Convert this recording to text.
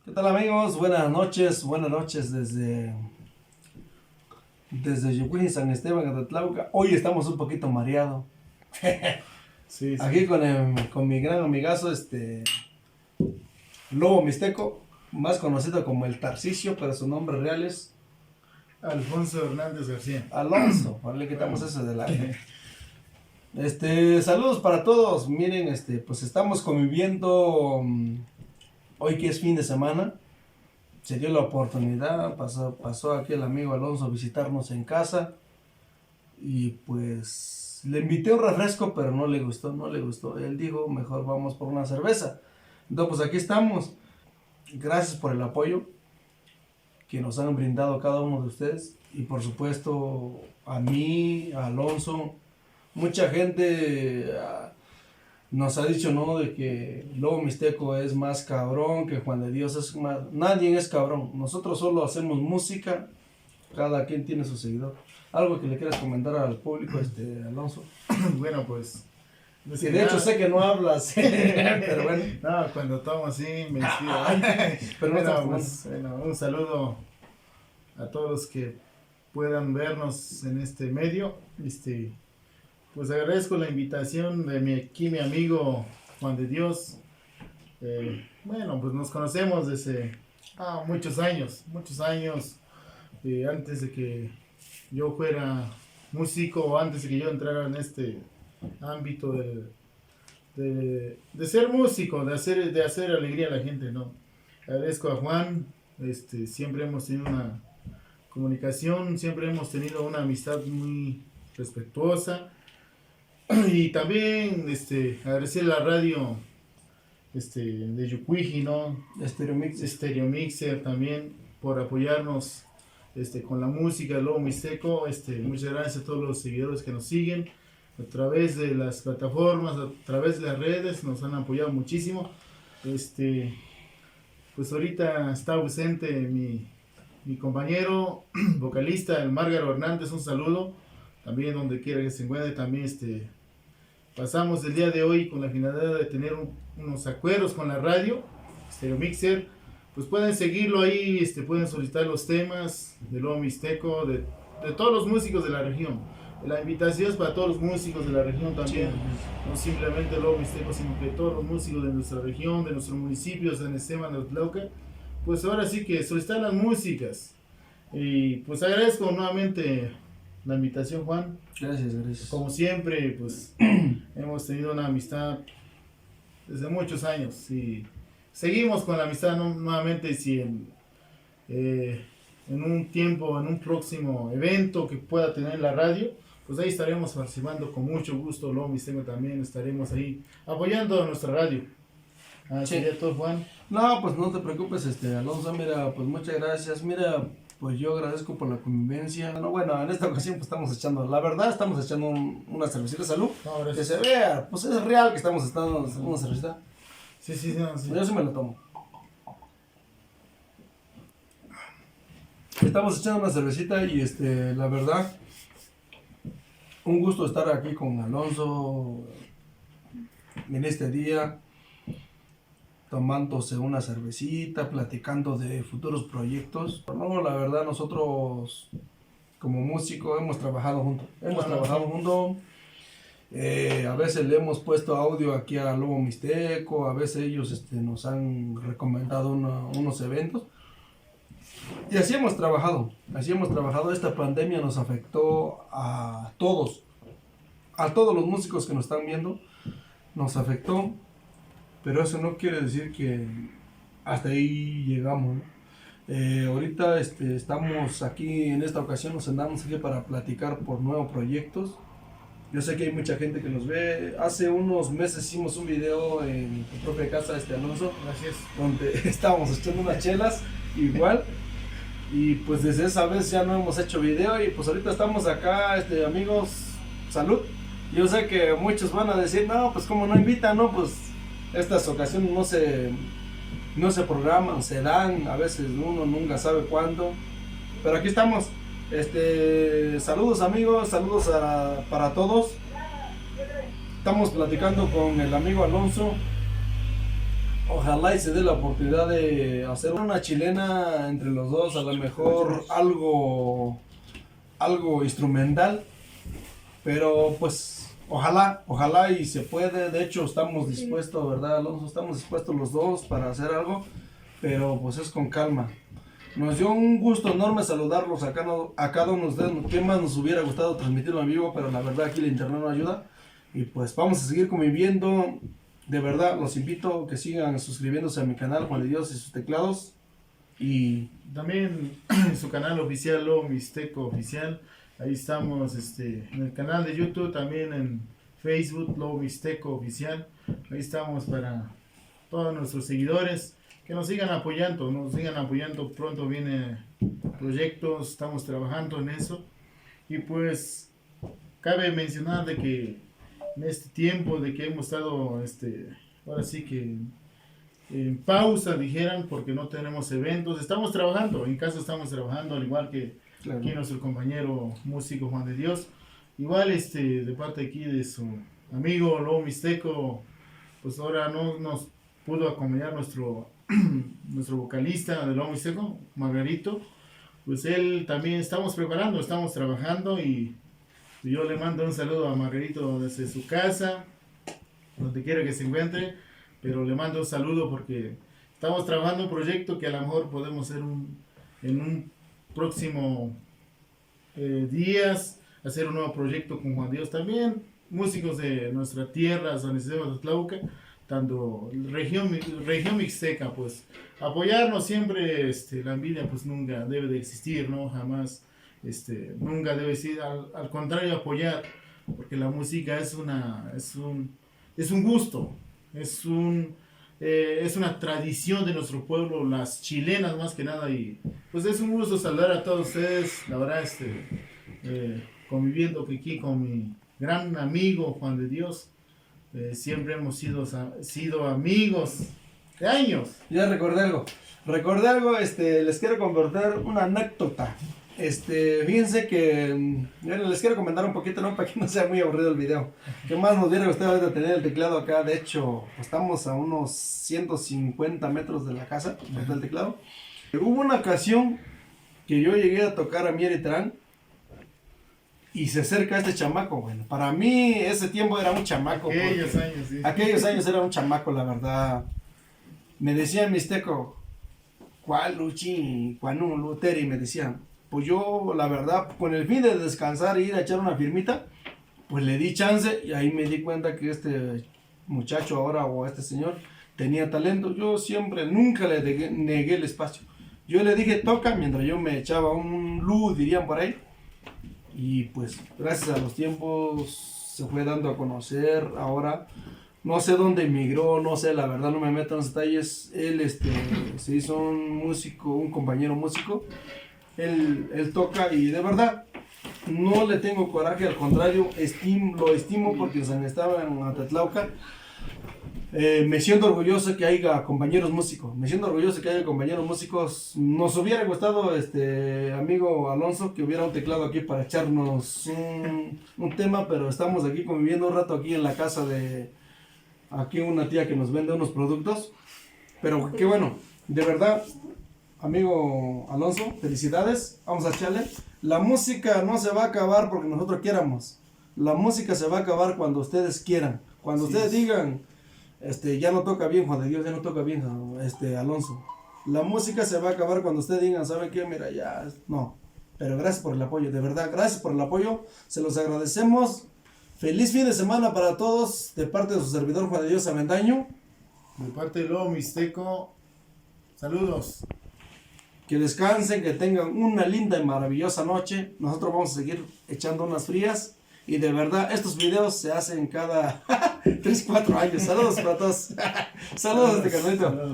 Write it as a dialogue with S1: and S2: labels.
S1: ¿Qué tal amigos? Buenas noches desde Yucuy, San Esteban, Catatlauca. Hoy estamos un poquito mareados.
S2: Sí, sí.
S1: Aquí con mi gran amigazo, Lobo Mixteco, más conocido como el Tarcisio, pero su nombre real es
S2: Alfonso Hernández García.
S1: Alonso. Ahora le quitamos ese de la... Saludos para todos. Miren, pues estamos conviviendo hoy que es fin de semana. Se dio la oportunidad, pasó aquí el amigo Alonso a visitarnos en casa y pues le invité un refresco, pero no le gustó. Él dijo, mejor vamos por una cerveza. Entonces, pues aquí estamos. Gracias por el apoyo que nos han brindado cada uno de ustedes y por supuesto a mí, a Alonso, mucha gente nos ha dicho, ¿no? De que Lobo Mixteco es más cabrón, que Juan de Dios es más... Nadie es cabrón. Nosotros solo hacemos música. Cada quien tiene su seguidor. Algo que le quieras comentar al público, Alonso.
S2: Bueno, pues...
S1: Y de hecho sé que no hablas, pero bueno.
S2: No, cuando tomo así me despido.
S1: Pero no estamos
S2: bueno, un saludo a todos los que puedan vernos en este medio. Pues agradezco la invitación de mi amigo Juan de Dios. Bueno, pues nos conocemos desde muchos años, antes de que yo fuera músico, antes de que yo entrara en este ámbito de ser músico, de hacer alegría a la gente, ¿no? Agradezco a Juan, siempre hemos tenido una comunicación, siempre hemos tenido una amistad muy respetuosa. Y también agradecer a la radio de Yucuiji, ¿no? Stereo Mixer también por apoyarnos con la música, Lobo Mixteco. Muchas gracias a todos los seguidores que nos siguen a través de las plataformas, a través de las redes, nos han apoyado muchísimo. Pues ahorita está ausente mi compañero vocalista, el Márgaro Hernández, un saludo. También donde quiera que se encuentre, también pasamos el día de hoy con la finalidad de tener unos acuerdos con la radio, Stereo Mixer. Pues pueden seguirlo ahí, pueden solicitar los temas de Lobo Mixteco, de todos los músicos de la región. La invitación es para todos los músicos de la región también, no simplemente Lobo Mixteco, sino que todos los músicos de nuestra región, de nuestro municipio, San Esteban, Catatlauca. Pues ahora sí que solicitar las músicas. Y pues agradezco nuevamente la invitación, Juan.
S1: Gracias.
S2: Como siempre, pues hemos tenido una amistad desde muchos años y seguimos con la amistad nuevamente. Si en un tiempo, en un próximo evento que pueda tener la radio, pues ahí estaremos participando con mucho gusto. Lobo Mixteco también estaremos ahí apoyando a nuestra radio. ¿Sería todo, Juan?
S1: No, pues no te preocupes, Alonso, mira, pues muchas gracias. Mira, pues yo agradezco por la convivencia. No, bueno, en esta ocasión pues estamos echando una cervecita, salud.
S2: No,
S1: que se vea, pues es real que estamos echando una cervecita.
S2: Sí. No, sí.
S1: Yo sí me lo tomo. Estamos echando una cervecita y la verdad, un gusto estar aquí con Alonso en este día, tomándose una cervecita, platicando de futuros proyectos. No, la verdad nosotros como músicos hemos trabajado juntos. A veces le hemos puesto audio aquí a Lobo Mixteco, a veces ellos nos han recomendado unos eventos. Y así hemos trabajado. Esta pandemia nos afectó a todos los músicos que nos están viendo, nos afectó. Pero eso no quiere decir que hasta ahí llegamos, ¿no? Ahorita estamos aquí, en esta ocasión nos andamos aquí para platicar por nuevos proyectos. Yo sé que hay mucha gente que nos ve. Hace unos meses hicimos un video en tu propia casa, Alonso.
S2: Gracias.
S1: Donde estábamos echando unas chelas, igual. Y pues desde esa vez ya no hemos hecho video y pues ahorita estamos acá, amigos, salud. Yo sé que muchos van a decir, no, pues como no invitan, no, pues estas ocasiones no se programan, se dan, a veces uno nunca sabe cuándo, pero aquí estamos. Saludos amigos, para todos. Estamos platicando con el amigo Alonso. Ojalá y se dé la oportunidad de hacer una chilena entre los dos, a lo mejor algo instrumental, pero pues ojalá y se puede. De hecho estamos dispuestos, ¿verdad, Alonso? Estamos dispuestos los dos para hacer algo, pero pues es con calma. Nos dio un gusto enorme saludarlos a cada uno de ustedes. ¿Qué más nos hubiera gustado transmitirlo en vivo? Pero la verdad aquí el internet no ayuda. Y pues vamos a seguir conviviendo. De verdad, los invito a que sigan suscribiéndose a mi canal, Juan de Dios y sus teclados. Y
S2: también en su canal oficial, Lobo Mixteco Oficial. Ahí estamos en el canal de YouTube, también en Facebook, Lobo Mixteco Oficial. Ahí estamos para todos nuestros seguidores. Que nos sigan apoyando, pronto vienen proyectos, estamos trabajando en eso. Y pues cabe mencionar de que en este tiempo de que hemos estado, ahora sí que en pausa, dijeran, porque no tenemos eventos, estamos trabajando, en casa estamos trabajando, al igual que claro, aquí nuestro compañero músico Juan de Dios. Igual de parte aquí de su amigo Lobo Mixteco, pues ahora no nos pudo acompañar nuestro vocalista de Lobo Mixteco, Margarito. Pues él también estamos trabajando, y yo le mando un saludo a Margarito desde su casa, donde quiera que se encuentre, pero le mando un saludo porque estamos trabajando un proyecto que a lo mejor podemos hacer en un próximo días, hacer un nuevo proyecto con Juan Dios también, músicos de nuestra tierra, San Isidro de Tlauca, tanto región mixteca, pues apoyarnos siempre. La envidia pues nunca debe de existir, ¿no? Jamás, nunca debe ser, al contrario, apoyar, porque la música es un gusto, es una tradición de nuestro pueblo, las chilenas más que nada, y pues es un gusto saludar a todos ustedes, la verdad, conviviendo aquí con mi gran amigo Juan de Dios. Siempre hemos sido amigos de años.
S1: Ya recordé algo, les quiero compartir una anécdota. Fíjense que les quiero comentar un poquito, ¿no? Para que no sea muy aburrido el video. ¿Qué más nos hubiera gustado de tener el teclado acá? De hecho, estamos a unos 150 metros de la casa, del teclado. Hubo una ocasión que yo llegué a tocar a Mieritrán y se acerca este chamaco. Bueno, para mí ese tiempo era un chamaco. Aquellos años era un chamaco, la verdad. Me decían mixteco, ¿cuál Luchi? ¿Cuál no Luteri? Me decían. Pues yo, la verdad, con el fin de descansar e ir a echar una firmita, pues le di chance y ahí me di cuenta que este muchacho ahora, o este señor, tenía talento. Yo nunca le negué el espacio. Yo le dije, toca, mientras yo me echaba un luz, dirían por ahí. Y pues gracias a los tiempos se fue dando a conocer. Ahora no sé dónde emigró, no sé, la verdad no me meto en los detalles. Él se hizo un compañero músico. Él toca y de verdad no le tengo coraje, al contrario, lo estimo porque estaba en Atatlauca. Me siento orgulloso que haya compañeros músicos. Nos hubiera gustado, amigo Alonso, que hubiera un teclado aquí para echarnos un tema, pero estamos aquí conviviendo un rato aquí en la casa de aquí una tía que nos vende unos productos. Pero qué bueno, de verdad, amigo Alonso, felicidades, vamos a echarle. La música no se va a acabar porque nosotros quieramos. La música se va a acabar cuando ustedes quieran. Cuando ustedes digan, ya no toca bien Juan de Dios, ya no toca bien Alonso. La música se va a acabar cuando ustedes digan, ¿saben qué? Mira, ya, no. Pero gracias por el apoyo, de verdad, gracias por el apoyo. Se los agradecemos. Feliz fin de semana para todos, de parte de su servidor Juan de Dios Avendaño.
S2: De parte de Lobo Mixteco, saludos.
S1: Que descansen, que tengan una linda y maravillosa noche. Nosotros vamos a seguir echando unas frías. Y de verdad, estos videos se hacen cada 3-4 años. Saludos para todos. Saludos, Carlito.